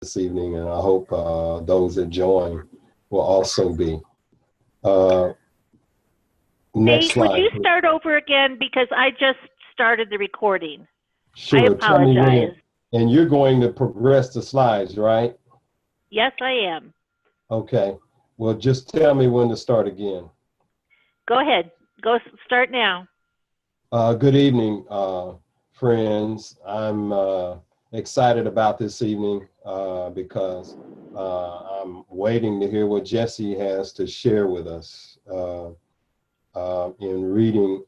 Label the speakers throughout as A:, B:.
A: this evening, and I hope those that join will also be. Next
B: Nate,
A: slide.
B: would you start over again, because I just started the recording?
A: Sure.
B: I apologize.
A: And you're going to progress the slides, right?
B: Yes, I am.
A: Okay. Well, just tell me when to start again.
B: Go ahead. Go start now.
A: Good evening, friends. I'm excited about this evening because I'm waiting to hear what Jesse has to share with us in reading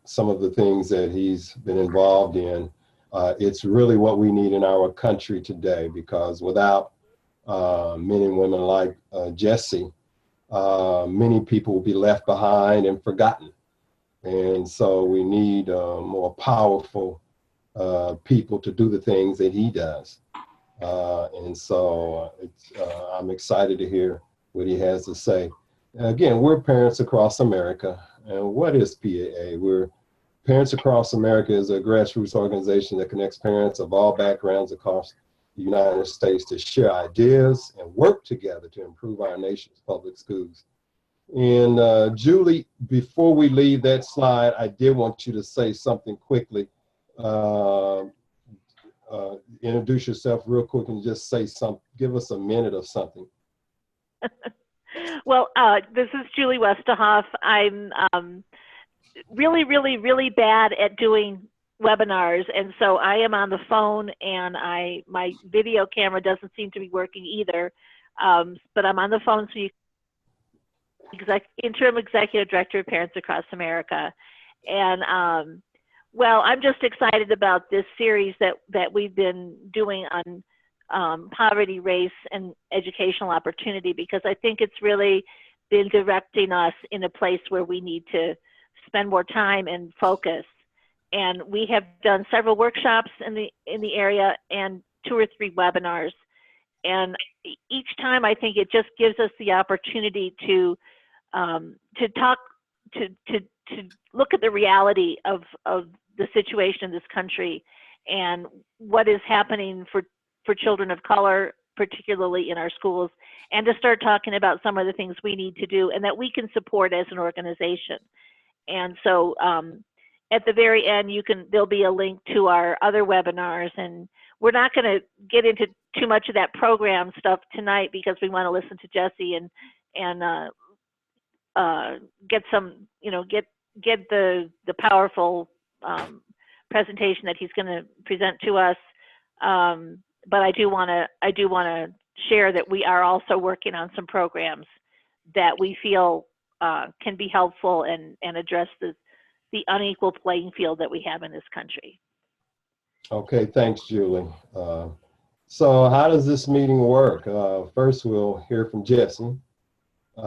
A: some of the things that he's been involved in. It's really what we need in our country today, because without men and women like Jesse, many people will be left behind and forgotten. And so we need more powerful people to do the things that he does. And so I'm excited to hear what he has to say. Again, we're Parents Across America. And what is PAA? We're Parents Across America is a grassroots organization that connects parents of all backgrounds across the United States to share ideas and work together to improve our nation's public schools. And Julie, before we leave that slide, I did want you to say something quickly. Introduce yourself real quick and just say something, give us a minute of something.
B: Well, this is Julie Westerhoff. I'm really bad at doing webinars, and so I am on the phone, and my video camera doesn't seem to be working either, but I'm on the phone, so you Interim Executive Director of Parents Across America. And well, I'm just excited about this series that we've been doing on poverty, race, and educational opportunity, because I think it's really been directing us in a place where we need to spend more time and focus. And we have done several workshops in the area and 2 or 3 webinars. And each time, I think it just gives us the opportunity to talk, to look at the reality of the situation in this country and what is happening for children of color, particularly in our schools, and to start talking about some of the things we need to do and that we can support as an organization. And so at the very end, there'll be a link to our other webinars, and we're not going to get into too much of that program stuff tonight because we want to listen to Jesse and get some, get the powerful presentation that he's going to present to us. But I do want to share that we are also working on some programs that we feel can be helpful and address the unequal playing field that we have in this country. Okay,
A: thanks, Julie. So how does this meeting work? First, we'll hear from Jesse. As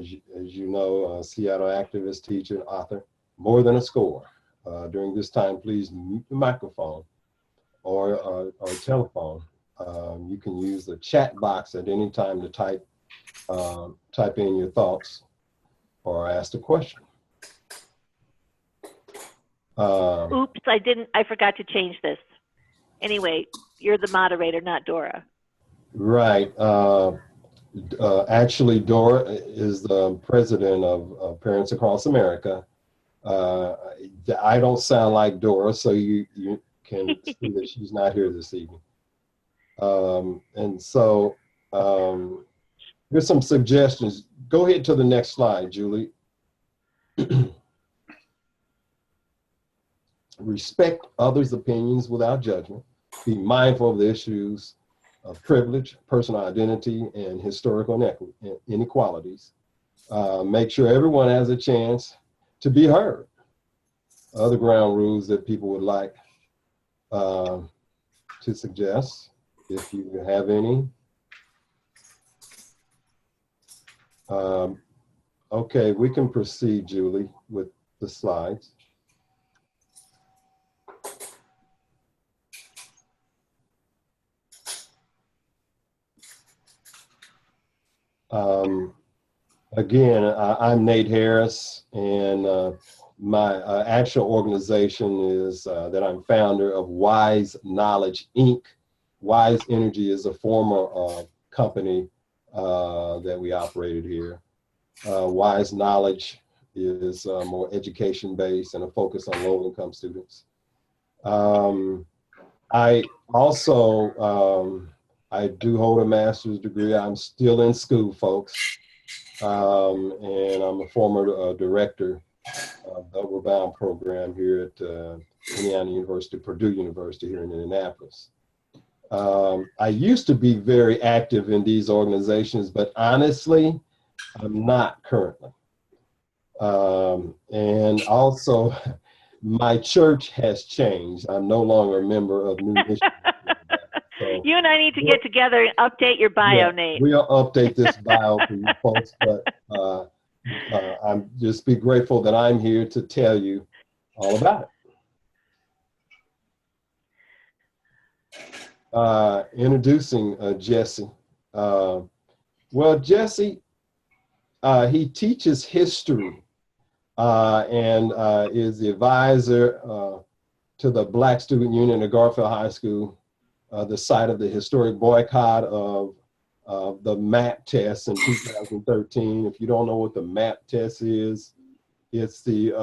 A: you know, Seattle activist, teacher, author, more than a score. During this time, please mute the microphone or telephone. You can use the chat box at any time to type in your thoughts or ask a question.
B: Oops, I forgot to change this. Anyway, you're the moderator, not Dora.
A: Right. Actually, Dora is the president of Parents Across America. I don't sound like Dora, so you can see that she's not here this evening. And so here's some suggestions. Go ahead to the next slide, Julie. Respect others' opinions without judgment. Be mindful of the issues of privilege, personal identity, and historical inequalities. Make sure everyone has a chance to be heard. Other ground rules that people would like to suggest, if you have any. Okay, we can proceed, Julie, with the slides. Again, I'm Nate Harris, and my actual organization is that I'm founder of Wise Knowledge, Inc., Wise Energy is a former company that we operated here. Wise Knowledge is more education-based and a focus on low-income students. I also, I do hold a master's degree. I'm still in school, folks. And I'm a former director of the Upward Bound program here at Indiana University, Purdue University here in Indianapolis. I used to be very active in these organizations, but honestly, I'm not currently. And also, my church has changed. I'm no longer a member of New Mission. So,
B: you and I need to get together and update your bio,
A: yeah,
B: Nate.
A: we'll update this bio for you folks, but I'm just be grateful that I'm here to tell you all about it. Introducing Jesse. Well, Jesse, he teaches history and is the advisor to the Black Student Union at Garfield High School, the site of the historic boycott of the MAP test in 2013. If you don't know what the MAP test is, it's the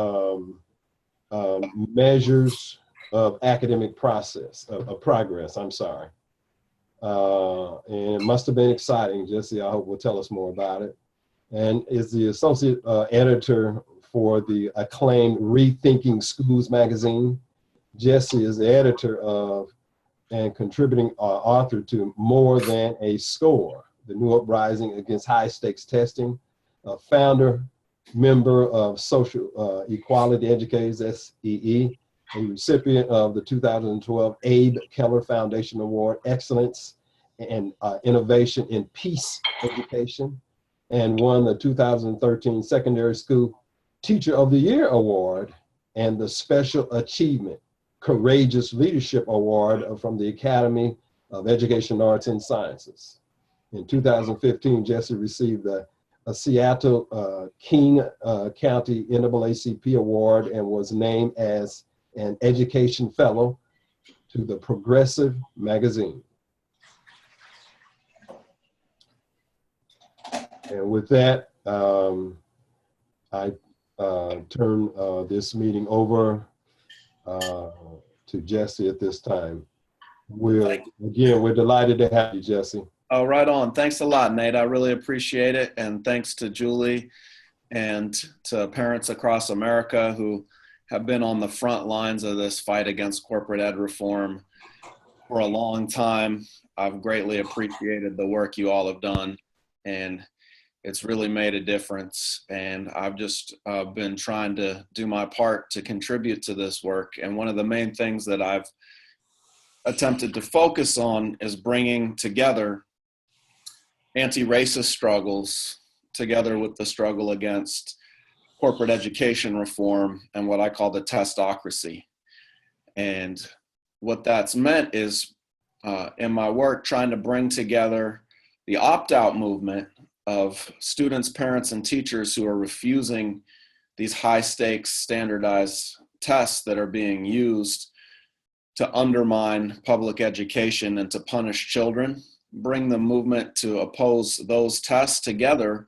A: measures of academic process, of progress, I'm sorry. And it must have been exciting. Jesse, I hope will tell us more about it. And is the associate editor for the acclaimed Rethinking Schools magazine. Jesse is the editor of and contributing author to More Than a Score, the New Uprising Against High Stakes Testing, a founder, member of Social Equality Educators, SEE, a recipient of the 2012 Abe Keller Foundation Award, Excellence and Innovation in Peace Education, and won the 2013 Secondary School Teacher of the Year Award and the Special Achievement Courageous Leadership Award from the Academy of Education, Arts, and Sciences. In 2015, Jesse received a Seattle King County NAACP Award and was named as an Education Fellow to the Progressive magazine. And with that, I turn this meeting over to Jesse at this time. We're delighted to have you, Jesse.
C: Oh, right on. Thanks a lot, Nate. I really appreciate it. And thanks to Julie and to parents across America who have been on the front lines of this fight against corporate ed reform for a long time. I've greatly appreciated the work you all have done, and it's really made a difference. And I've just been trying to do my part to contribute to this work. And one of the main things that I've attempted to focus on is bringing together anti-racist struggles together with the struggle against corporate education reform and what I call the testocracy. And what that's meant is in my work trying to bring together the opt-out movement of students, parents, and teachers who are refusing these high-stakes standardized tests that are being used to undermine public education and to punish children, bring the movement to oppose those tests together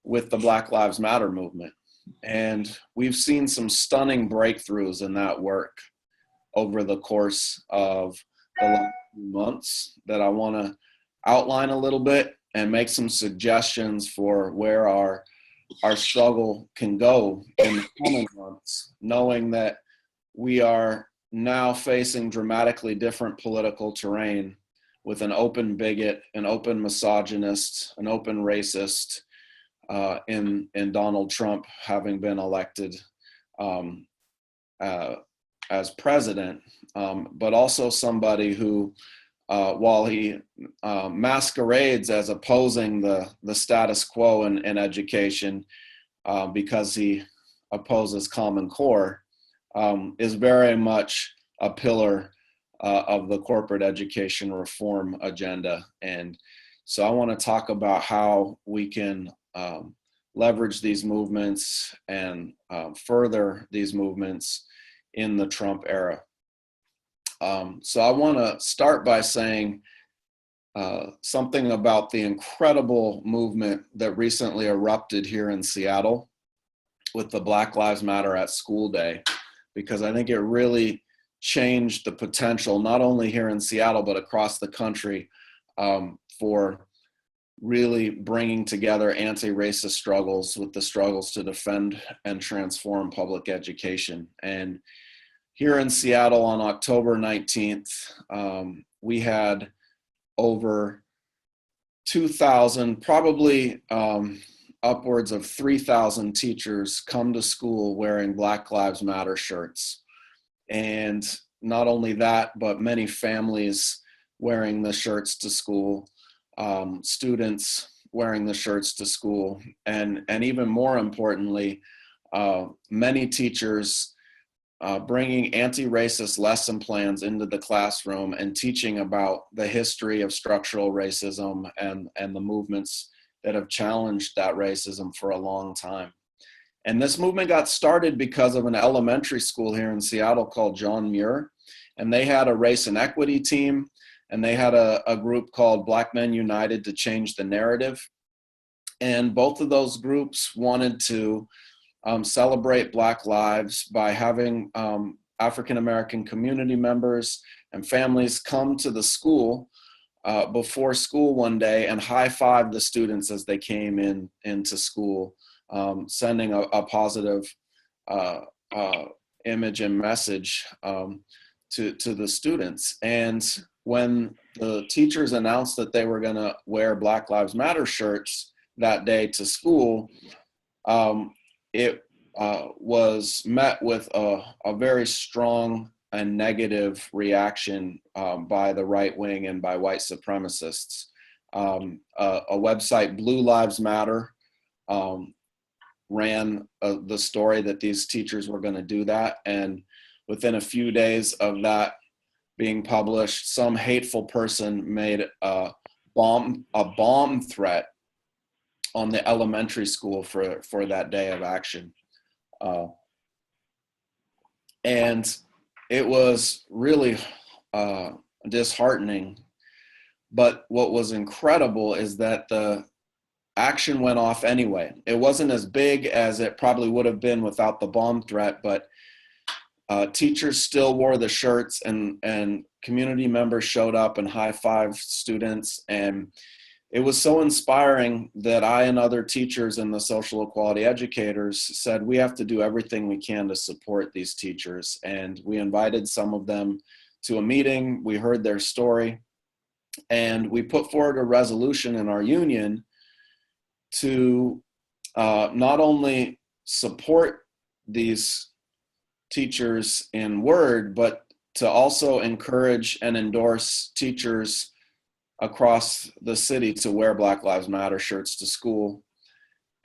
C: with the Black Lives Matter movement. And we've seen some stunning breakthroughs in that work over the course of the last few months that I want to outline a little bit and make some suggestions for where our struggle can go in the coming months, knowing that we are now facing dramatically different political terrain with an open bigot, an open misogynist, an open racist in Donald Trump having been elected as president, but also somebody who, while he masquerades as opposing the status quo in education because he opposes Common Core, is very much a pillar of the corporate education reform agenda. And so I want to talk about how we can leverage these movements and further these movements in the Trump era. So I want to start by saying something about the incredible movement that recently erupted here in Seattle with the Black Lives Matter at School Day, because I think it really changed the potential, not only here in Seattle, but across the country, for really bringing together anti-racist struggles with the struggles to defend and transform public education. And here in Seattle on October 19th, we had over 2,000, probably upwards of 3,000 teachers come to school wearing Black Lives Matter shirts. And not only that, but many families wearing the shirts to school, students wearing the shirts to school, and even more importantly, many teachers bringing anti-racist lesson plans into the classroom and teaching about the history of structural racism and the movements that have challenged that racism for a long time. And this movement got started because of an elementary school here in Seattle called John Muir, and they had a race and equity team, and they had a group called Black Men United to Change the Narrative. And both of those groups wanted to celebrate Black lives by having African-American community members and families come to the school before school one day and high-five the students as they came into school, sending a positive image and message to the students. And when the teachers announced that they were going to wear Black Lives Matter shirts that day to school, it was met with a very strong and negative reaction by the right wing and by white supremacists. A website, Blue Lives Matter, ran the story that these teachers were going to do that. And within a few days of that being published, some hateful person made a bomb threat on the elementary school for that day of action. And it was really disheartening. But what was incredible is that the action went off anyway. It wasn't as big as it probably would have been without the bomb threat, but teachers still wore the shirts, and community members showed up and high-fived students. And it was so inspiring that I and other teachers and the social equality educators said, we have to do everything we can to support these teachers. And we invited some of them to a meeting. We heard their story, and we put forward a resolution in our union to not only support these teachers in word, but to also encourage and endorse teachers across the city to wear Black Lives Matter shirts to school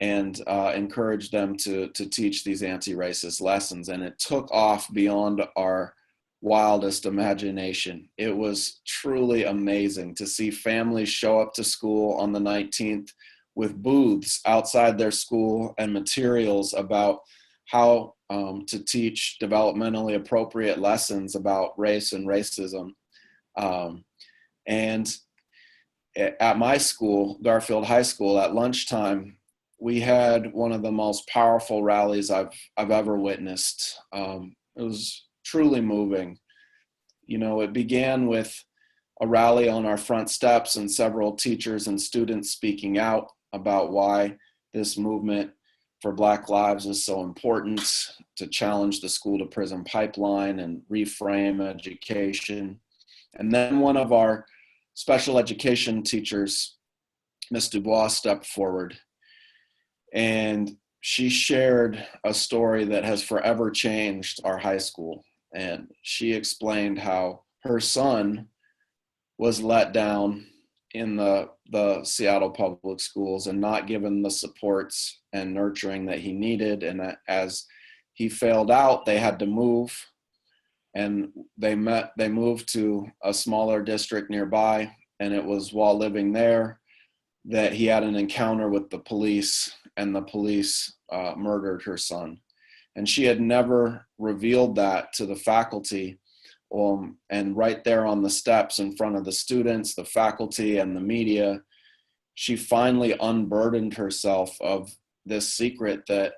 C: and encourage them to teach these anti-racist lessons. And it took off beyond our wildest imagination. It was truly amazing to see families show up to school on the 19th with booths outside their school and materials about how to teach developmentally appropriate lessons about race and racism. And at my school, Garfield High School, at lunchtime, we had one of the most powerful rallies I've ever witnessed. It was truly moving. You know, it began with a rally on our front steps and several teachers and students speaking out about why this movement for Black lives is so important, to challenge the school to prison pipeline and reframe education. And then one of our special education teachers, Ms. Dubois, stepped forward, and she shared a story that has forever changed our high school. And she explained how her son was let down in the Seattle public schools and not given the supports and nurturing that he needed. And that as he failed out, they had to move, and they moved to a smaller district nearby. And it was while living there that he had an encounter with the police, and the police murdered her son. And she had never revealed that to the faculty And right there on the steps in front of the students, the faculty, and the media, she finally unburdened herself of this secret that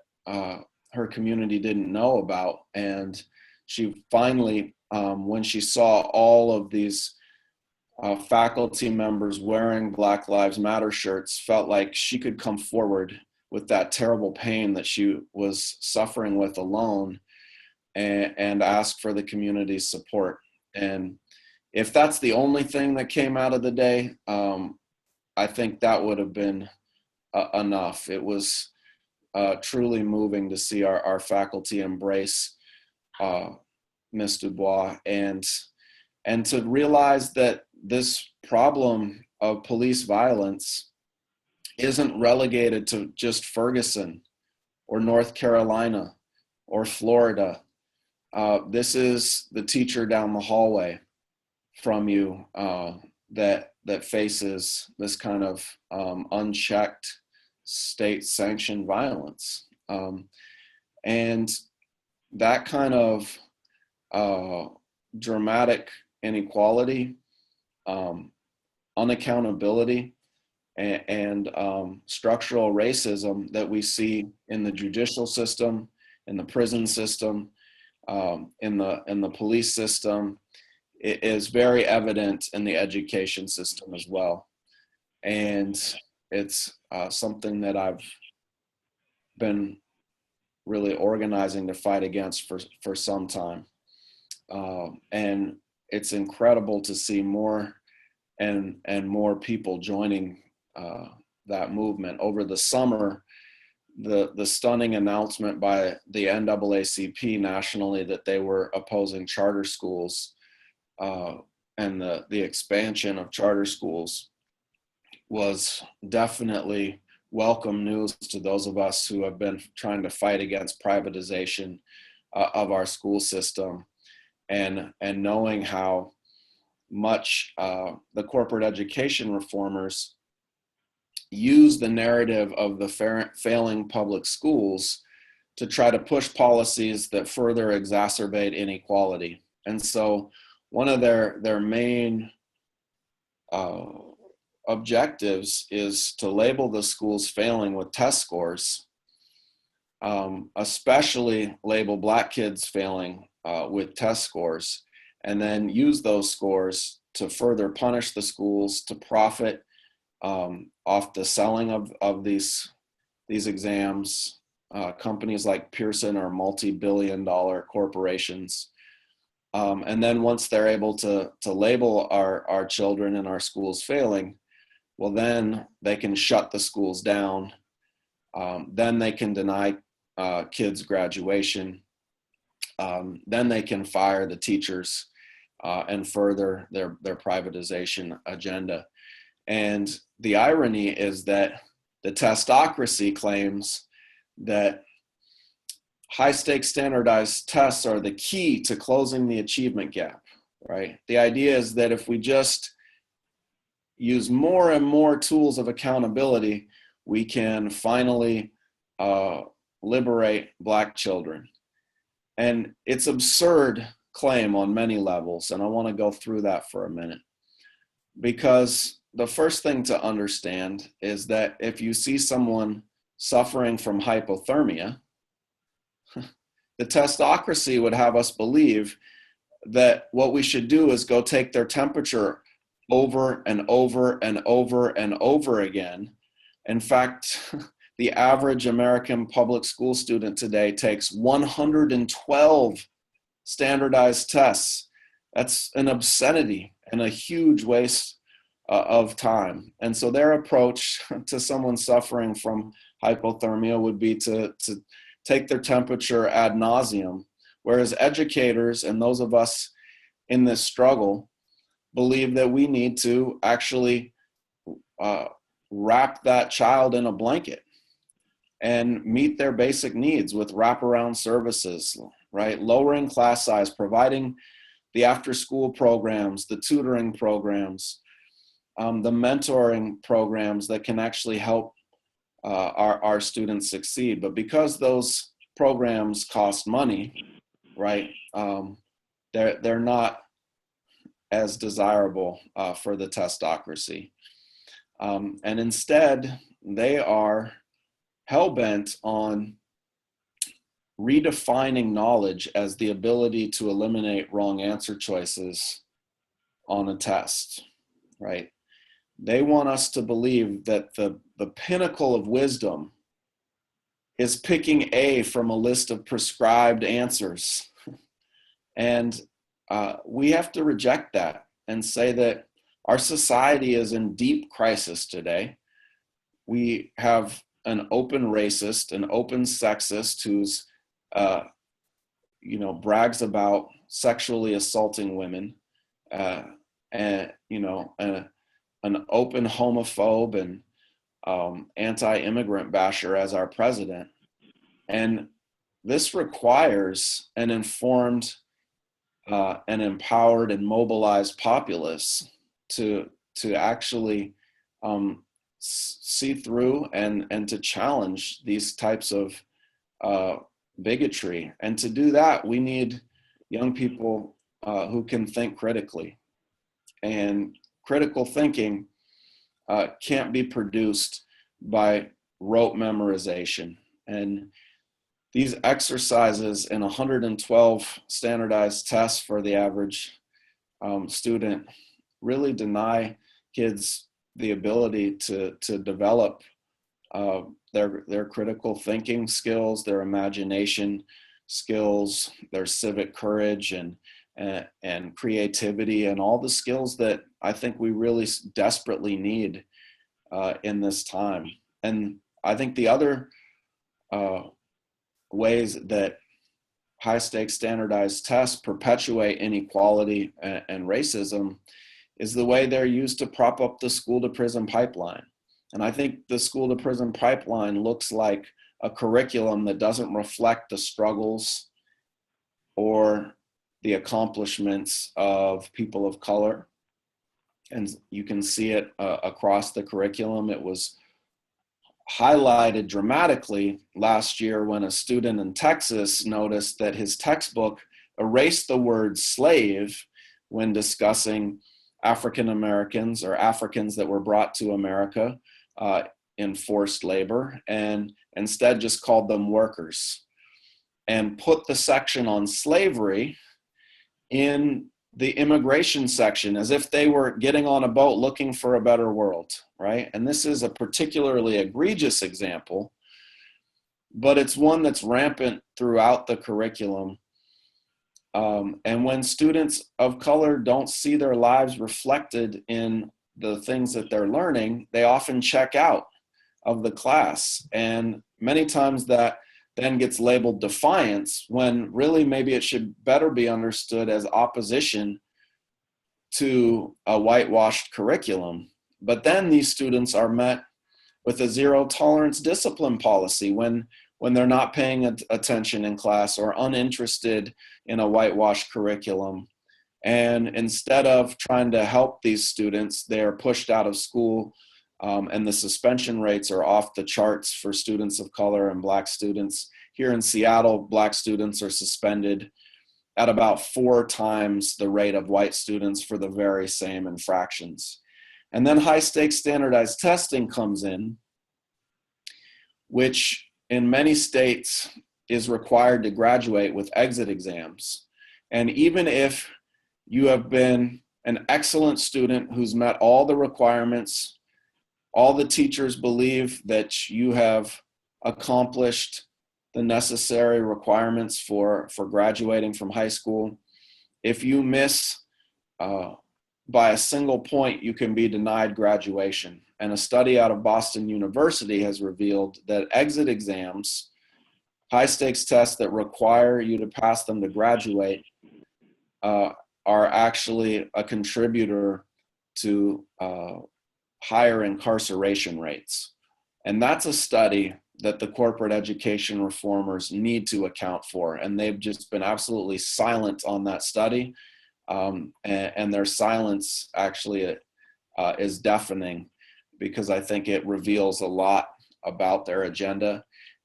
C: her community didn't know about. And she finally, when she saw all of these faculty members wearing Black Lives Matter shirts, felt like she could come forward with that terrible pain that she was suffering with alone, and ask for the community's support. And if that's the only thing that came out of the day, I think that would have been enough. It was truly moving to see our faculty embrace Ms. Dubois, and to realize that this problem of police violence isn't relegated to just Ferguson or North Carolina or Florida. This is the teacher down the hallway from you that faces this kind of unchecked state-sanctioned violence. And that kind of dramatic inequality, unaccountability, and structural racism that we see in the judicial system, in the prison system, in the police system, is very evident in the education system as well. And it's something that I've been really organizing to fight against for some time. And it's incredible to see more and more people joining that movement. Over the summer, the stunning announcement by the NAACP nationally that they were opposing charter schools and the expansion of charter schools was definitely welcome news to those of us who have been trying to fight against privatization of our school system, and knowing how much the corporate education reformers use the narrative of the failing public schools to try to push policies that further exacerbate inequality. And so one of their main objectives is to label the schools failing with test scores, especially label Black kids failing with test scores, and then use those scores to further punish the schools, to profit off the selling of these exams. Companies like Pearson are multi-billion-dollar corporations. And then once they're able to label our children and our schools failing, well, then they can shut the schools down. Then they can deny kids graduation. Then they can fire the teachers and further their privatization agenda. And the irony is that the testocracy claims that high-stakes standardized tests are the key to closing the achievement gap, right? The idea is that if we just use more and more tools of accountability, we can finally liberate Black children. And it's absurd claim on many levels, and I want to go through that for a minute. Because the first thing to understand is that if you see someone suffering from hypothermia, the testocracy would have us believe that what we should do is go take their temperature over and over and over and over again. In fact, the average American public school student today takes 112 standardized tests. That's an obscenity and a huge waste of time. And so their approach to someone suffering from hypothermia would be to take their temperature ad nauseum, whereas educators and those of us in this struggle believe that we need to actually wrap that child in a blanket and meet their basic needs with wraparound services, right? Lowering class size, providing the after-school programs, the tutoring programs, the mentoring programs that can actually help our students succeed. But because those programs cost money, right, they're not as desirable for the testocracy. And instead, they are hell-bent on redefining knowledge as the ability to eliminate wrong answer choices on a test, right? They want us to believe that the pinnacle of wisdom is picking A from a list of prescribed answers. And we have to reject that and say that our society is in deep crisis today. We have an open racist, an open sexist who's, brags about sexually assaulting women, and an open homophobe and anti-immigrant basher as our president. And this requires an informed, and empowered and mobilized populace to actually see through and to challenge these types of bigotry. And to do that, we need young people who can think critically. And critical thinking can't be produced by rote memorization. And these exercises in 112 standardized tests for the average student really deny kids the ability to develop their critical thinking skills, their imagination skills, their civic courage and creativity, and all the skills that I think we really desperately need in this time. And I think the other ways that high stakes standardized tests perpetuate inequality and racism is the way they're used to prop up the school to prison pipeline. And I think the school to prison pipeline looks like a curriculum that doesn't reflect the struggles or the accomplishments of people of color. And you can see it across the curriculum. It was highlighted dramatically last year when a student in Texas noticed that his textbook erased the word slave when discussing African Americans or Africans that were brought to America in forced labor, and instead just called them workers, and put the section on slavery in the immigration section as if they were getting on a boat looking for a better world, right? And this is a particularly egregious example, but it's one that's rampant throughout the curriculum. And when students of color don't see their lives reflected in the things that they're learning, they often check out of the class. And many times that then gets labeled defiance, when really maybe it should better be understood as opposition to a whitewashed curriculum. But then these students are met with a zero tolerance discipline policy when they're not paying attention in class or uninterested in a whitewashed curriculum. And instead of trying to help these students, they're pushed out of school, and the suspension rates are off the charts for students of color and Black students. Here in Seattle, Black students are suspended at about 4 times the rate of white students for the very same infractions. And then high stakes standardized testing comes in, which in many states is required to graduate with exit exams. And even if you have been an excellent student who's met all the requirements, all the teachers believe that you have accomplished the necessary requirements for graduating from high school, if you miss by a single point, you can be denied graduation. And a study out of Boston University has revealed that exit exams, high stakes tests that require you to pass them to graduate, are actually a contributor to higher incarceration rates. And that's a study that the corporate education reformers need to account for. And they've just been absolutely silent on that study. And their silence actually is deafening, because I think it reveals a lot about their agenda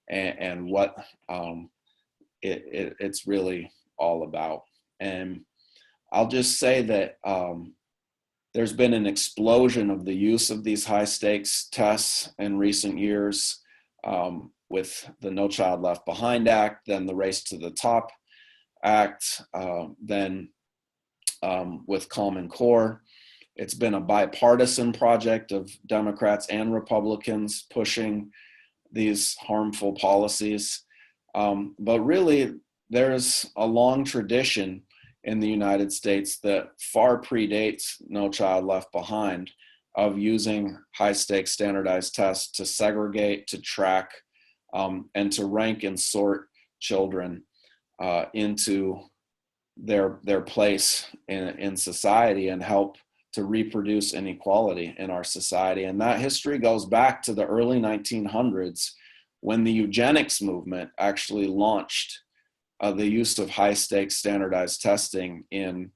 C: and what it's really all about. And I'll just say that there's been an explosion of the use of these high stakes tests in recent years, with the No Child Left Behind Act, then the Race to the Top Act, then with Common Core. It's been a bipartisan project of Democrats and Republicans pushing these harmful policies. But really, there's a long tradition in the United States that far predates No Child Left Behind of using high stakes standardized tests to segregate, to track, and to rank and sort children into their place in society and help to reproduce inequality in our society. And that history goes back to the early 1900s, when the eugenics movement actually launched the use of high stakes standardized testing in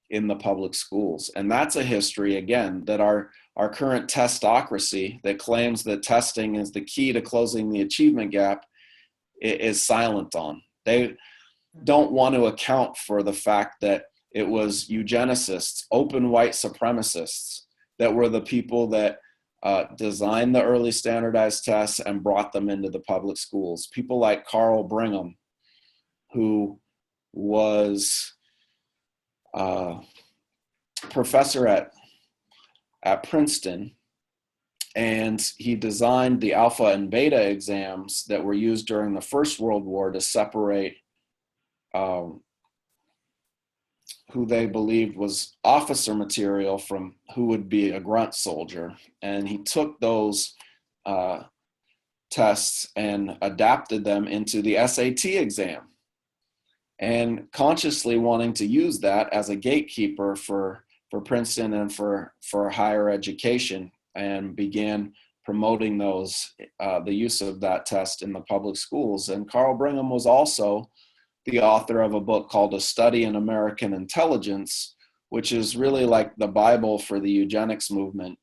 C: the public schools. And that's a history, again, that our current testocracy that claims that testing is the key to closing the achievement gap is silent on. They don't want to account for the fact that it was eugenicists, open white supremacists, that were the people that designed the early standardized tests and brought them into the public schools. People like Carl Brigham, who was a professor at Princeton, and he designed the alpha and beta exams that were used during the First World War to separate who they believed was officer material from who would be a grunt soldier. And he took those tests and adapted them into the SAT exam, and consciously wanting to use that as a gatekeeper for Princeton and for higher education, and began promoting those, the use of that test in the public schools. And Carl Brigham was also the author of a book called A Study in American Intelligence, which is really like the Bible for the eugenics movement,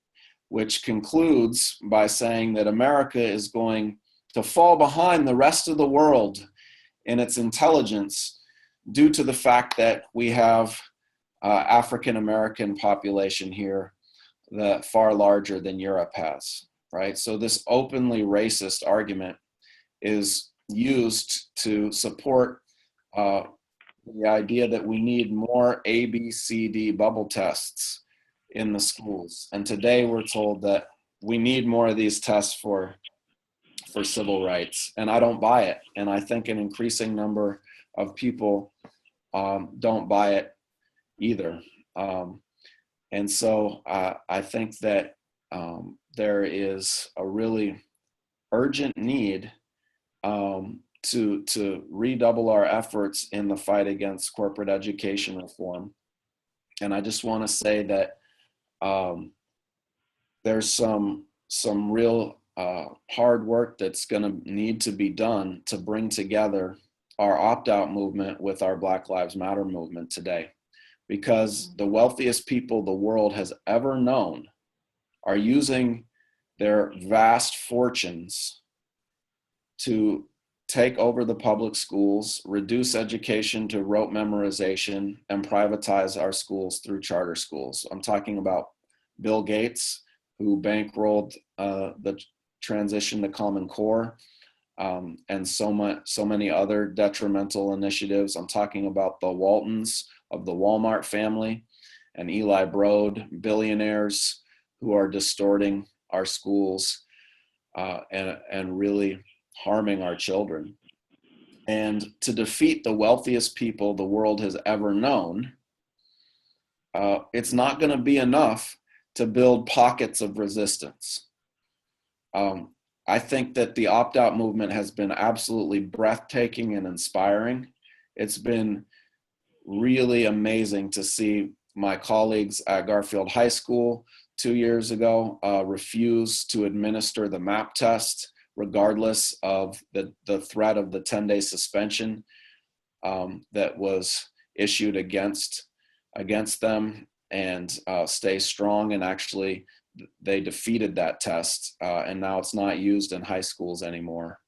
C: which concludes by saying that America is going to fall behind the rest of the world in its intelligence due to the fact that we have African-American population here that far larger than Europe has, right? So this openly racist argument is used to support the idea that we need more A, B, C, D bubble tests in the schools. And today we're told that we need more of these tests for civil rights. And I don't buy it. And I think an increasing number of people don't buy it either. And so I think that there is a really urgent need to redouble our efforts in the fight against corporate education reform. And I just want to say that there's some real hard work that's going to need to be done to bring together our opt-out movement with our Black Lives Matter movement today, because the wealthiest people the world has ever known are using their vast fortunes to take over the public schools, reduce education to rote memorization, and privatize our schools through charter schools. I'm talking about Bill Gates, who bankrolled the transition to Common Core, and so many other detrimental initiatives. I'm talking about the Waltons of the Walmart family and Eli Broad, billionaires who are distorting our schools and really harming our children. And to defeat the wealthiest people the world has ever known, it's not going to be enough to build pockets of resistance. I think that the opt-out movement has been absolutely breathtaking and inspiring. It's been really amazing to see my colleagues at Garfield High School 2 years ago refuse to administer the MAP test, regardless of the threat of the 10-day suspension that was issued against them, and stay strong. And actually, they defeated that test, and now it's not used in high schools anymore.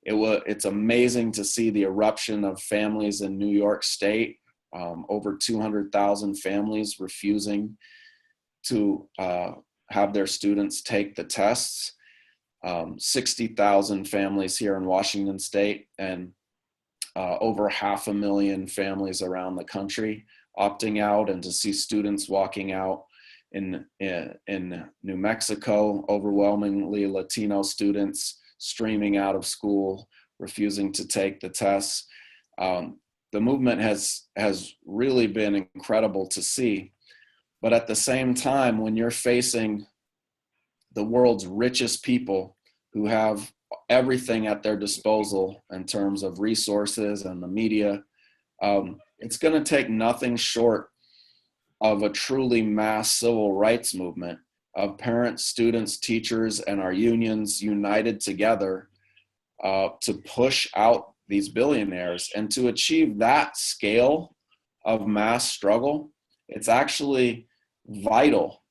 C: It's amazing to see the eruption of families in New York State over 200,000 families refusing to have their students take the tests, 60,000 families here in Washington State, and over 500,000 families around the country opting out, and to see students walking out in New Mexico, overwhelmingly Latino students streaming out of school, refusing to take the tests. The movement has really been incredible to see. But at the same time, when you're facing the world's richest people who have everything at their disposal in terms of resources and the media, it's going to take nothing short of a truly mass civil rights movement of parents, students, teachers, and our unions united together to push out these billionaires. And to achieve that scale of mass struggle, it's actually vital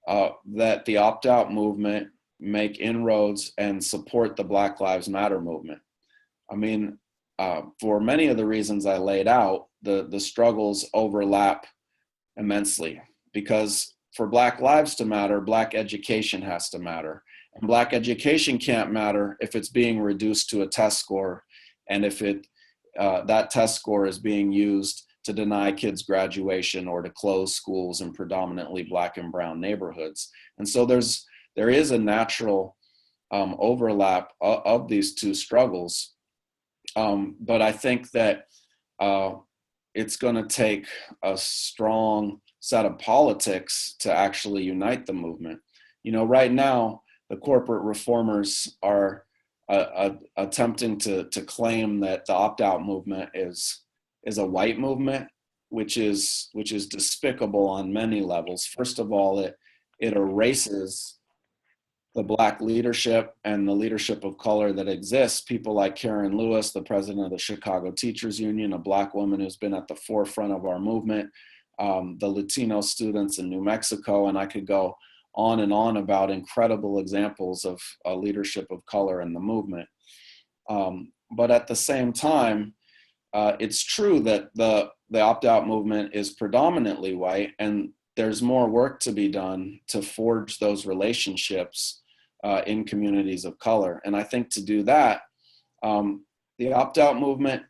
C: that the opt-out movement make inroads and support the Black Lives Matter movement. I mean, for many of the reasons I laid out, the struggles overlap immensely, because for Black lives to matter, Black education has to matter. And Black education can't matter if it's being reduced to a test score, and if that test score is being used to deny kids graduation or to close schools in predominantly Black and brown neighborhoods. And so there is a natural overlap of these two struggles. But I think that it's going to take a strong set of politics to actually unite the movement. You know, right now, the corporate reformers are attempting to claim that the opt-out movement is a white movement, which is despicable on many levels. First of all, it erases the Black leadership and the leadership of color that exists. People like Karen Lewis, the president of the Chicago Teachers Union, a Black woman who's been at the forefront of our movement, the Latino students in New Mexico, and I could go on and on about incredible examples of leadership of color in the movement. But at the same time, it's true that the opt-out movement is predominantly white, and there's more work to be done to forge those relationships in communities of color. And I think to do that, the opt-out movement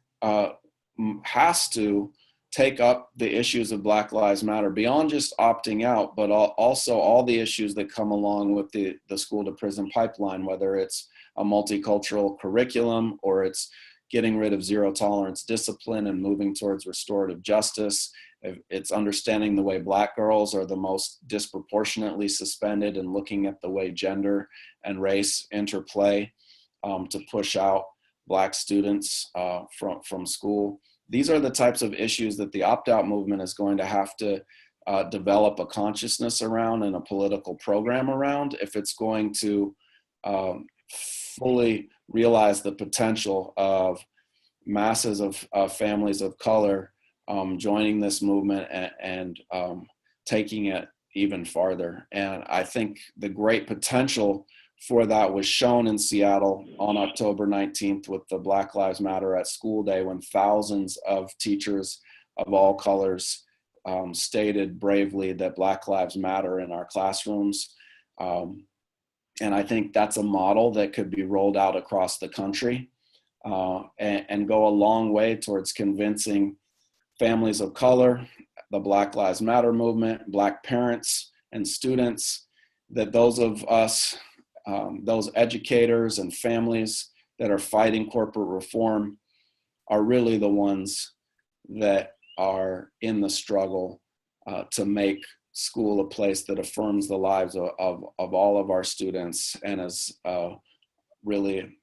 C: has to take up the issues of Black Lives Matter beyond just opting out, but also all the issues that come along with the school to prison pipeline, whether it's a multicultural curriculum or it's getting rid of zero tolerance discipline and moving towards restorative justice. It's understanding the way Black girls are the most disproportionately suspended and looking at the way gender and race interplay to push out Black students from school. These are the types of issues that the opt-out movement is going to have to develop a consciousness around and a political program around if it's going to fully realize the potential of masses of families of color joining this movement and taking it even farther. And I think the great potential for that was shown in Seattle on October 19th with the Black Lives Matter at School Day, when thousands of teachers of all colors stated bravely that Black Lives Matter in our classrooms. And I think that's a model that could be rolled out across the country and go a long way towards convincing families of color, the Black Lives Matter movement, Black parents and students, that those of us, those educators and families that are fighting corporate reform are really the ones that are in the struggle to make school a place that affirms the lives of all of our students and is really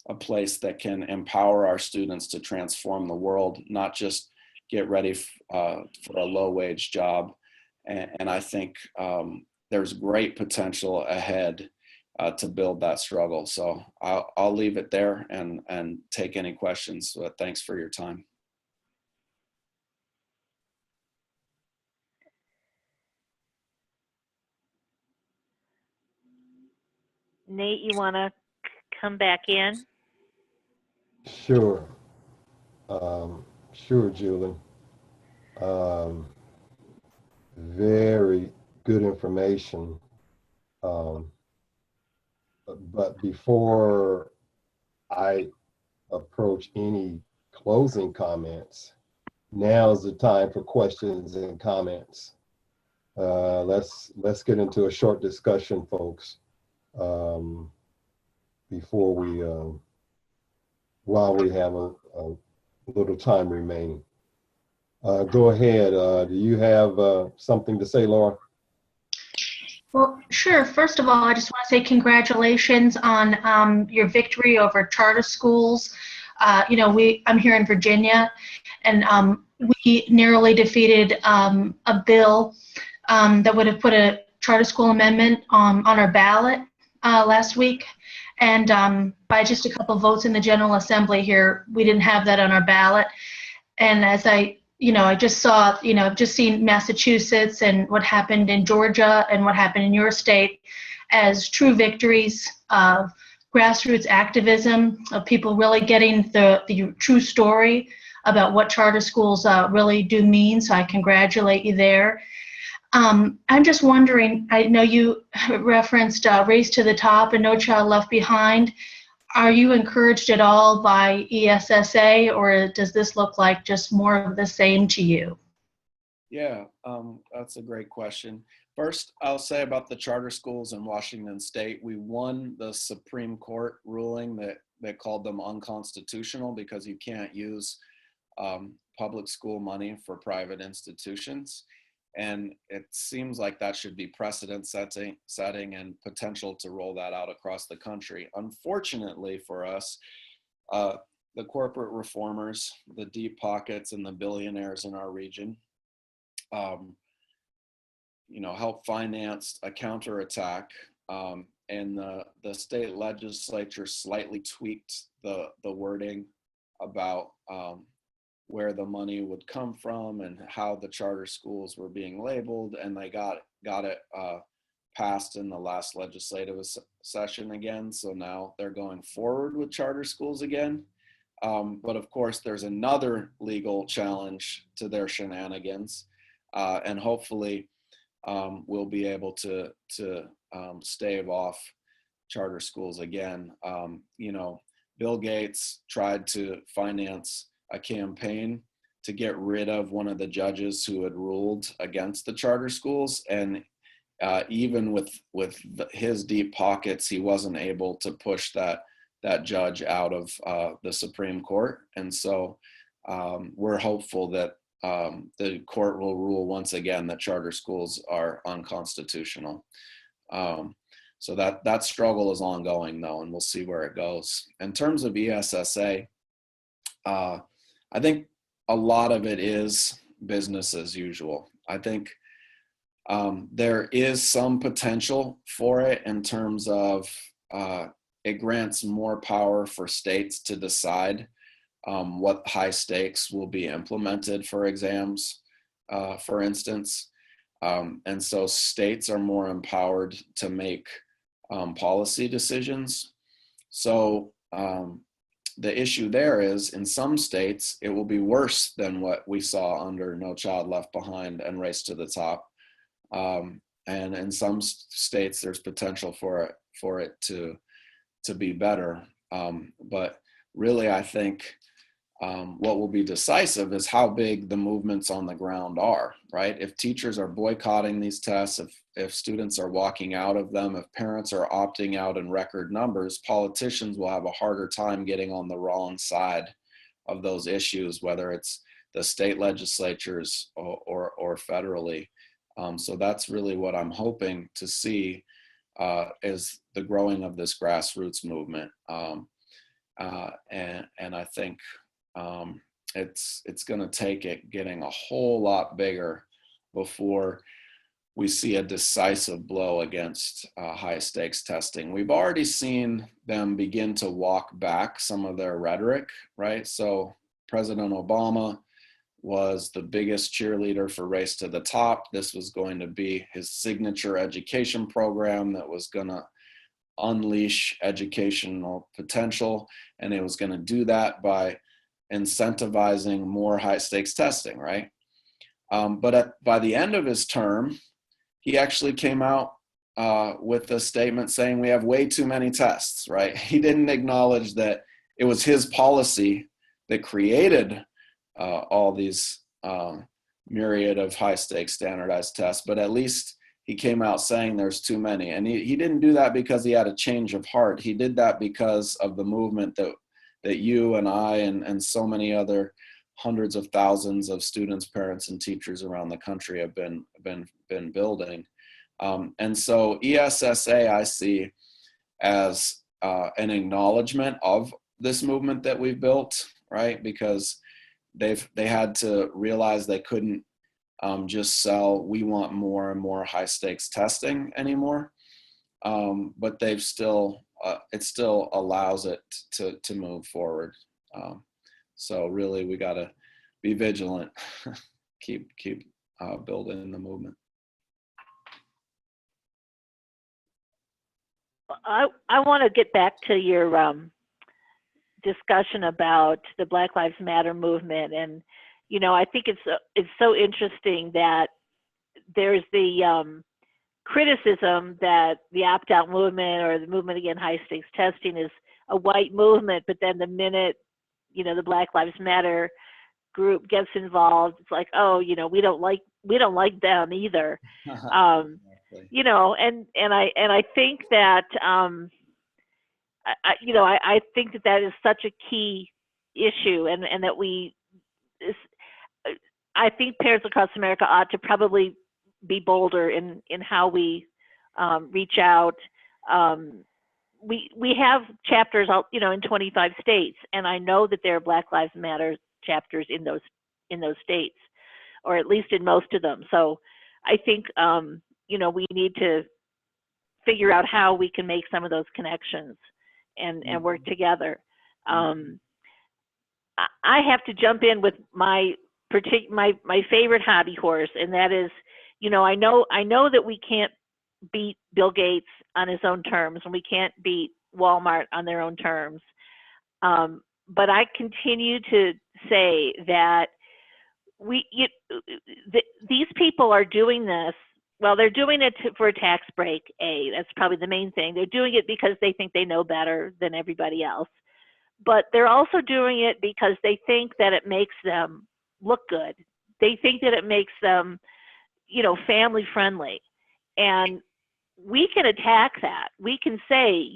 C: a place that can empower our students to transform the world, not just get ready for a low-wage job. And I think there's great potential ahead to build that struggle. So I'll leave it there and take any questions. But thanks for your time.
B: Nate, you want to come back in?
A: Sure. Sure, Julie. Um, very good information. Um, but before I approach any closing comments, now's the time for questions and comments. Let's get into a short discussion, folks, before we while we have a little time remaining. Go ahead. Do you have something to say, Laura?
D: Well, sure. First of all, I just want to say congratulations on your victory over charter schools. I'm here in Virginia, and we narrowly defeated a bill that would have put a charter school amendment on our ballot last week. And by just a couple votes in the General Assembly here, we didn't have that on our ballot. And as I just saw, I've just seen Massachusetts and what happened in Georgia and what happened in your state as true victories of grassroots activism, of people really getting the true story about what charter schools really do mean. So I congratulate you there. I'm just wondering, I know you referenced Race to the Top and No Child Left Behind. Are you encouraged at all by ESSA, or does this look like just more of the same to you?
C: Yeah, that's a great question. First, I'll say about the charter schools in Washington State, we won the Supreme Court ruling that called them unconstitutional because you can't use public school money for private institutions. And it seems like that should be precedent setting and potential to roll that out across the country. Unfortunately for us, the corporate reformers, the deep pockets and the billionaires in our region, help finance a counterattack. And the state legislature slightly tweaked the wording about where the money would come from and how the charter schools were being labeled, and they got it passed in the last legislative session again. So now they're going forward with charter schools again. But of course, there's another legal challenge to their shenanigans, and hopefully we'll be able to stave off charter schools again. Bill Gates tried to finance a campaign to get rid of one of the judges who had ruled against the charter schools. And even with his deep pockets, he wasn't able to push that judge out of the Supreme Court. And so we're hopeful that the court will rule once again that charter schools are unconstitutional. So that struggle is ongoing though, and we'll see where it goes. In terms of ESSA, I think a lot of it is business as usual. I think there is some potential for it in terms of it grants more power for states to decide what high stakes will be implemented for exams, for instance. And so states are more empowered to make policy decisions. So the issue there is, in some states, it will be worse than what we saw under No Child Left Behind and Race to the Top. And in some states, there's potential for it to be better. But really, I think what will be decisive is how big the movements on the ground are, right? If teachers are boycotting these tests, if students are walking out of them, if parents are opting out in record numbers, politicians will have a harder time getting on the wrong side of those issues, whether it's the state legislatures or federally. So that's really what I'm hoping to see is the growing of this grassroots movement. And I think it's going to take it getting a whole lot bigger before we see a decisive blow against high stakes testing. We've already seen them begin to walk back some of their rhetoric, right? So President Obama was the biggest cheerleader for Race to the Top. This was going to be his signature education program that was going to unleash educational potential. And it was going to do that by incentivizing more high stakes testing, right? But by the end of his term, he actually came out with a statement saying we have way too many tests, right? He didn't acknowledge that it was his policy that created all these myriad of high stakes standardized tests, but at least he came out saying there's too many. And he didn't do that because he had a change of heart. He did that because of the movement that you and I and so many other hundreds of thousands of students, parents, and teachers around the country have been building. And so ESSA I see as an acknowledgement of this movement that we've built, right? Because they had to realize they couldn't just sell, we want more and more high stakes testing anymore. But they've still, it still allows it to move forward. So really we gotta be vigilant, keep building the movement.
B: I want to get back to your discussion about the Black Lives Matter movement, and I think it's so interesting that there's the criticism that the opt-out movement or the movement against high-stakes testing is a white movement, but then the minute the Black Lives Matter group gets involved, it's like, oh, we don't like them either.
C: Exactly.
B: And I think that I think that is such a key issue, and that I think parents across America ought to probably be bolder in how we reach out. We have chapters, in 25 states, and I know that there are Black Lives Matter chapters in those states, or at least in most of them. So I think we need to figure out how we can make some of those connections and work together. I have to jump in with my favorite hobby horse, and that is, I know that we can't beat Bill Gates on his own terms, and we can't beat Walmart on their own terms. But I continue to say that these people are doing this. Well, they're doing it for a tax break. That's probably the main thing. They're doing it because they think they know better than everybody else. But they're also doing it because they think that it makes them look good. They think that it makes them, family friendly. And we can attack that. We can say,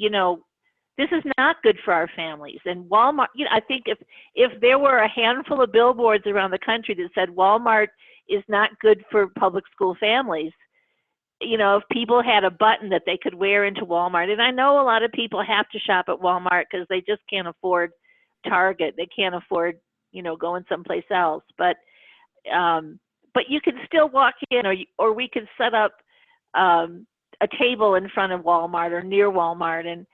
B: this is not good for our families. And Walmart, I think if there were a handful of billboards around the country that said Walmart is not good for public school families, if people had a button that they could wear into Walmart, and I know a lot of people have to shop at Walmart because they just can't afford Target. They can't afford, going someplace else. But you can still walk in, or we could set up a table in front of Walmart or near Walmart, and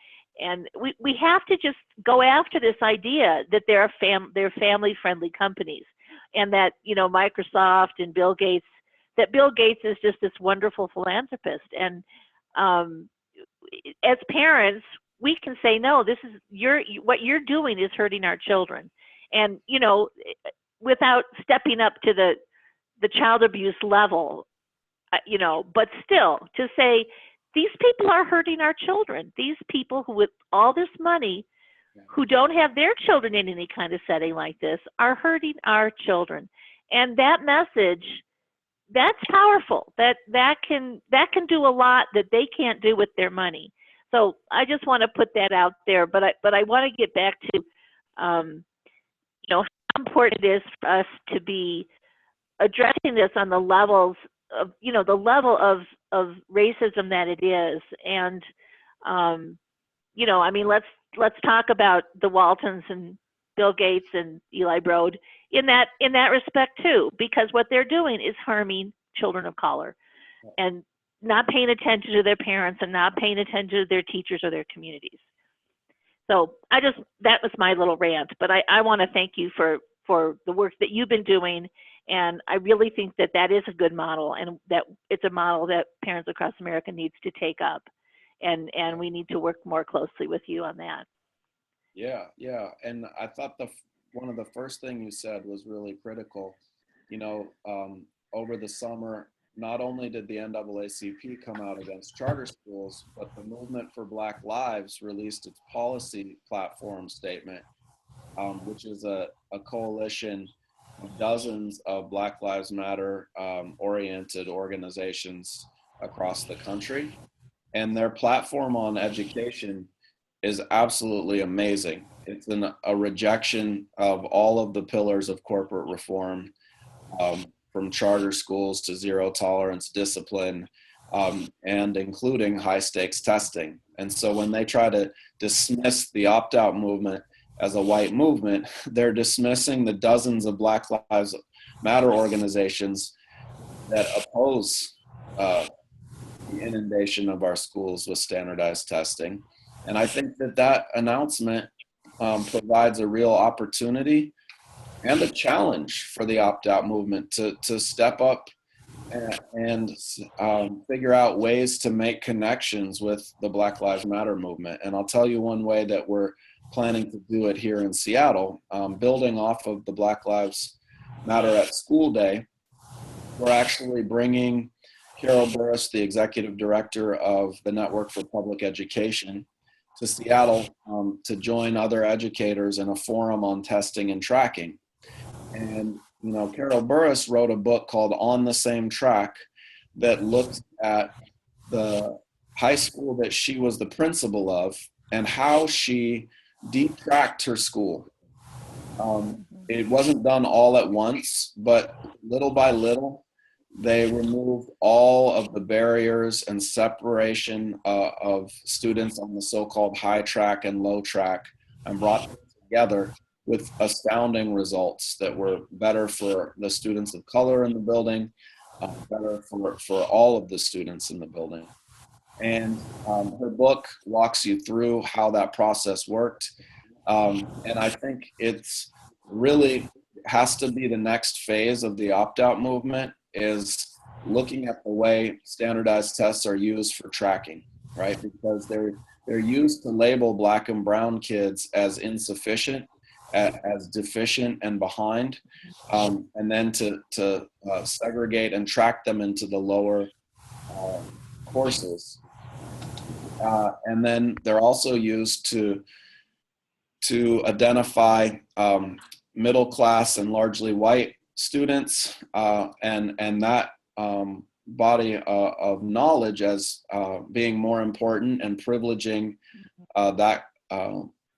B: we have to just go after this idea that they're family-friendly companies, and that Microsoft and Bill Gates is just this wonderful philanthropist. And as parents, we can say, no, this is what you're doing is hurting our children, and without stepping up to the child abuse level, but still to say, these people are hurting our children. These people who, with all this money, who don't have their children in any kind of setting like this, are hurting our children. And that message, that's powerful. That can do a lot that they can't do with their money. So I just want to put that out there. But I want to get back to how important it is for us to be addressing this on the levels of the level of racism that it is. And let's talk about the Waltons and Bill Gates and Eli Broad in that respect too, because what they're doing is harming children of color and not paying attention to their parents and not paying attention to their teachers or their communities. So that was my little rant, but I want to thank you for the work that you've been doing. And I really think that is a good model, and that it's a model that parents across America needs to take up. And we need to work more closely with you on that.
C: Yeah. And I thought one of the first thing you said was really critical. over the summer, not only did the NAACP come out against charter schools, but the Movement for Black Lives released its policy platform statement, which is a coalition of dozens of Black Lives Matter oriented organizations across the country. And their platform on education is absolutely amazing. It's a rejection of all of the pillars of corporate reform, from charter schools to zero tolerance discipline, and including high stakes testing. And so when they try to dismiss the opt-out movement as a white movement, they're dismissing the dozens of Black Lives Matter organizations that oppose the inundation of our schools with standardized testing. And I think that announcement provides a real opportunity and a challenge for the opt-out movement to step up and figure out ways to make connections with the Black Lives Matter movement. And I'll tell you one way that we're planning to do it here in Seattle, building off of the Black Lives Matter at School Day. We're actually bringing Carol Burris, the executive director of the Network for Public Education, to Seattle to join other educators in a forum on testing and tracking. And, you know, Carol Burris wrote a book called On the Same Track that looked at the high school that she was the principal of and how she detracked her school. It wasn't done all at once, but little by little, they removed all of the barriers and separation of students on the so-called high track and low track and brought them together with astounding results that were better for the students of color in the building, better for all of the students in the building. And her book walks you through how that process worked. And I think it's really has to be the next phase of the opt-out movement, is looking at the way standardized tests are used for tracking, right? Because they're used to label Black and brown kids as insufficient, as deficient and behind, and then to segregate and track them into the lower courses. And then they're also used to identify middle class and largely white students, and that body of knowledge as being more important and privileging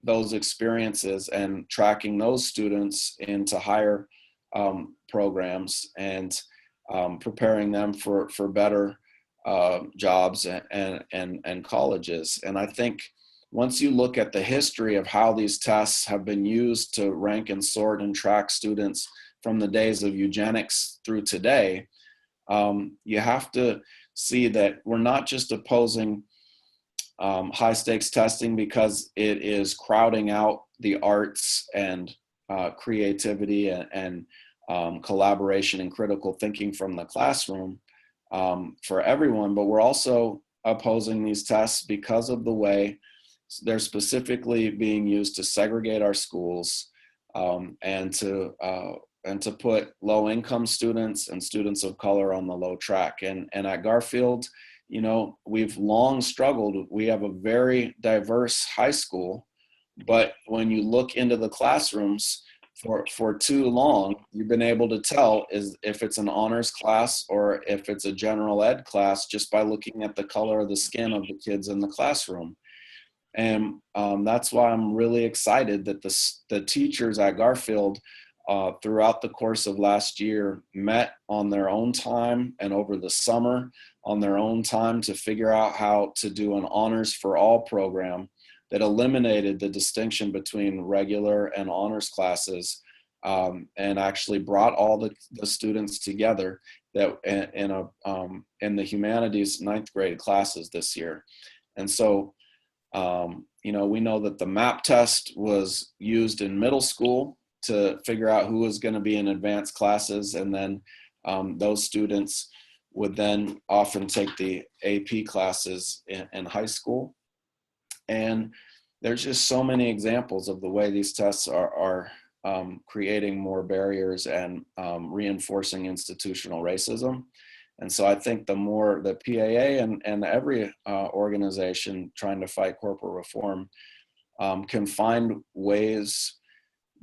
C: those experiences and tracking those students into higher programs and preparing them for better jobs and colleges. And I think once you look at the history of how these tests have been used to rank and sort and track students from the days of eugenics through today, you have to see that we're not just opposing high stakes testing because it is crowding out the arts and creativity and collaboration and critical thinking from the classroom for everyone, but we're also opposing these tests because of the way they're specifically being used to segregate our schools, and to put low-income students and students of color on the low track. And at Garfield, you know, we've long struggled. We have a very diverse high school, but when you look into the classrooms for too long, you've been able to tell is if it's an honors class or if it's a general ed class just by looking at the color of the skin of the kids in the classroom. And that's why I'm really excited that the teachers at Garfield throughout the course of last year met on their own time and over the summer on their own time to figure out how to do an honors for all program that eliminated the distinction between regular and honors classes, and actually brought all the students together that in the humanities 9th grade classes this year. And so you know, we know that the MAP test was used in middle school to figure out who was going to be in advanced classes, and then those students would then often take the AP classes in high school. And there's just so many examples of the way these tests are creating more barriers and reinforcing institutional racism. And so I think the more the PAA and every organization trying to fight corporate reform can find ways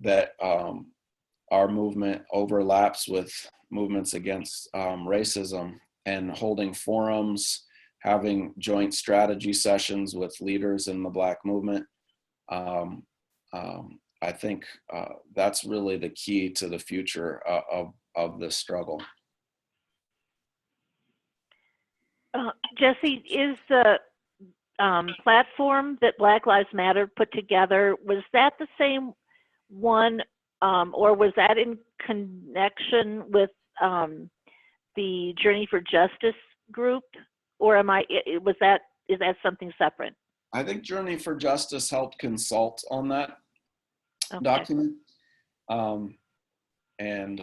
C: that our movement overlaps with movements against racism, and holding forums, having joint strategy sessions with leaders in the Black movement. I think that's really the key to the future of this struggle.
B: Jesse, is the platform that Black Lives Matter put together, was that the same one, or was that in connection with the Journey for Justice group, or is that something separate?
C: I think Journey for Justice helped consult on that document. And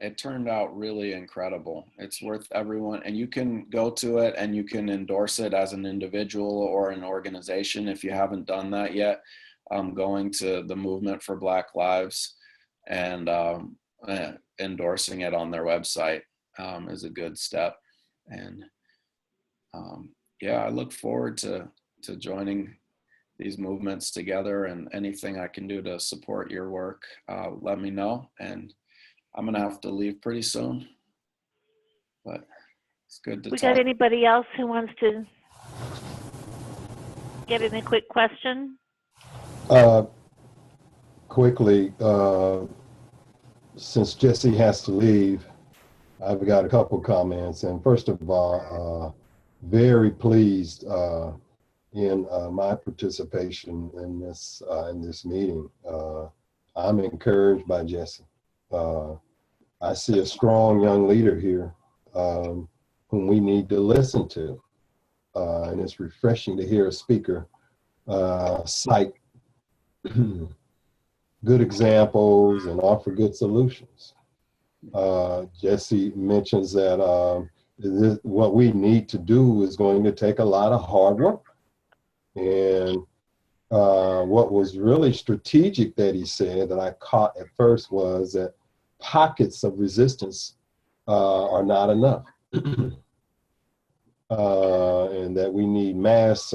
C: it turned out really incredible. It's worth everyone, and you can go to it and you can endorse it as an individual or an organization if you haven't done that yet. Going to the Movement for Black Lives and endorsing it on their website is a good step. And yeah, I look forward to joining these movements together, and anything I can do to support your work, let me know. And I'm gonna have to leave pretty soon, but it's good to talk.
B: We got anybody else who wants to get in a quick question?
A: Quickly, since Jesse has to leave, I've got a couple comments. And first of all, very pleased in my participation in this meeting. I'm encouraged by Jesse. I see a strong young leader here whom we need to listen to. And it's refreshing to hear a speaker cite good examples and offer good solutions. Jesse mentions that what we need to do is going to take a lot of hard work. And what was really strategic that he said that I caught at first was that pockets of resistance are not enough. And that we need mass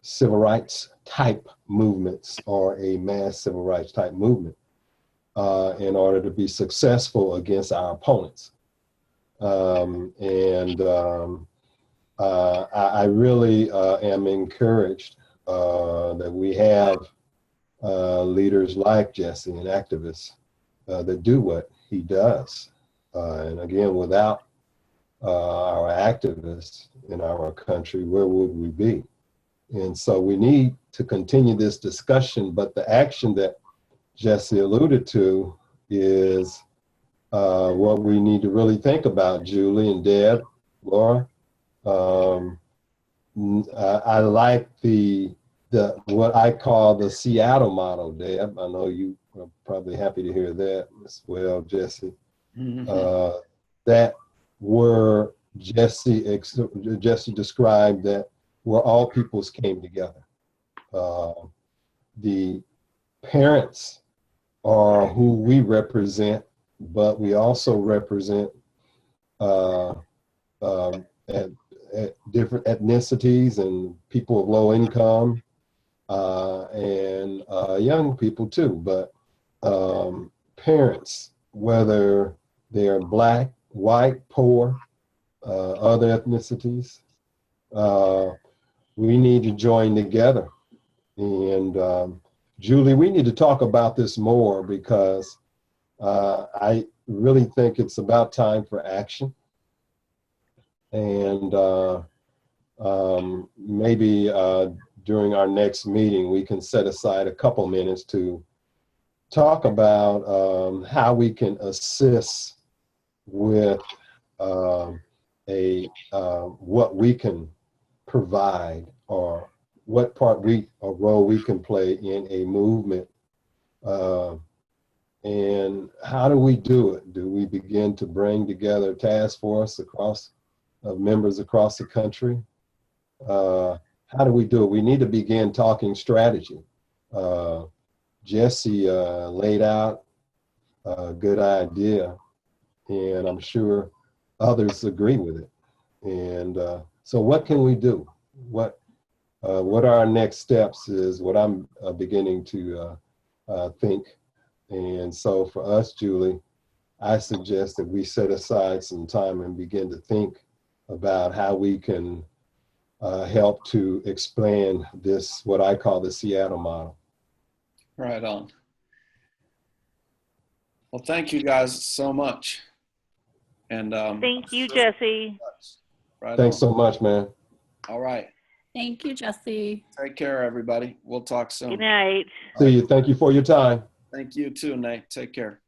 A: civil rights type movements, or a mass civil rights type movement in order to be successful against our opponents. I really am encouraged that we have leaders like Jesse and activists that do what he does. And again, without our activists in our country, where would we be? And so we need to continue this discussion, but the action that Jesse alluded to is what we need to really think about, Julie and Deb, Laura. I like the what I call the Seattle model, Deb. I know you are probably happy to hear that as well, Jesse. Mm-hmm. That where Jesse described that where all peoples came together. The parents are who we represent, but we also represent at different ethnicities and people of low income and young people too. But parents, whether they're Black, white, poor, other ethnicities, we need to join together. And Julie, we need to talk about this more, because I really think it's about time for action. And maybe during our next meeting, we can set aside a couple minutes to talk about how we can assist with what we can provide, or what role we can play in a movement. And how do we do it? Do we begin to bring together a task force of members across the country? How do we do it? We need to begin talking strategy. Jesse laid out a good idea, and I'm sure others agree with it. And so what can we do? What are our next steps is what I'm beginning to think. And so for us, Julie, I suggest that we set aside some time and begin to think about how we can help to expand this, what I call the Seattle model.
C: Right on. Well, thank you guys so much. And
B: Thank you, Jesse.
C: right
A: Thanks
C: on.
A: so much, man.
C: All right.
E: Thank you, Jesse.
C: Take care, everybody. We'll talk soon.
B: Good night.
A: See you. Thank you for your time.
C: Thank you too, Nate. Take care.